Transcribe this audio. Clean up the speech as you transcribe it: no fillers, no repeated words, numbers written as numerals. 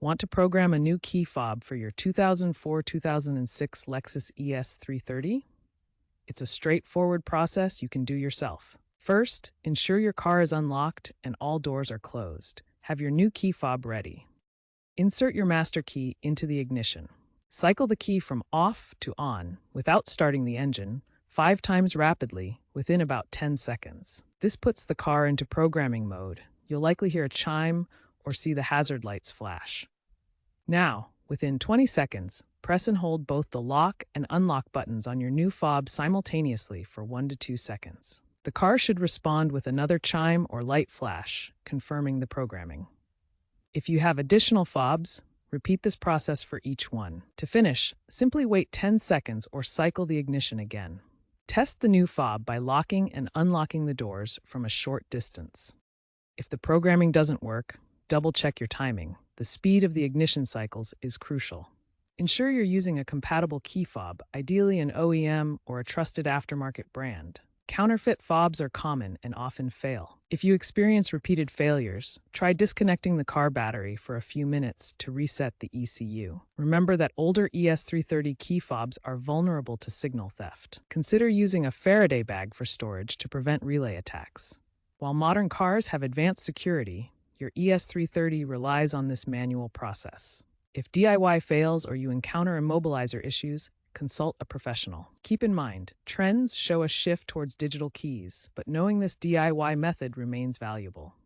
Want to program a new key fob for your 2004-2006 Lexus ES330? It's a straightforward process you can do yourself. First, ensure your car is unlocked and all doors are closed. Have your new key fob ready. Insert your master key into the ignition. Cycle the key from off to on without starting the engine 5 times rapidly within about 10 seconds. This puts the car into programming mode. You'll likely hear a chime or see the hazard lights flash. Now, within 20 seconds, press and hold both the lock and unlock buttons on your new fob simultaneously for 1 to 2 seconds. The car should respond with another chime or light flash, confirming the programming. If you have additional fobs, repeat this process for each one. To finish, simply wait 10 seconds or cycle the ignition again. Test the new fob by locking and unlocking the doors from a short distance. If the programming doesn't work, double-check your timing. The speed of the ignition cycles is crucial. Ensure you're using a compatible key fob, ideally an OEM or a trusted aftermarket brand. Counterfeit fobs are common and often fail. If you experience repeated failures, try disconnecting the car battery for a few minutes to reset the ECU. Remember that older ES330 key fobs are vulnerable to signal theft. Consider using a Faraday bag for storage to prevent relay attacks. While modern cars have advanced security, your ES330 relies on this manual process. If DIY fails or you encounter immobilizer issues, consult a professional. Keep in mind, trends show a shift towards digital keys, but knowing this DIY method remains valuable.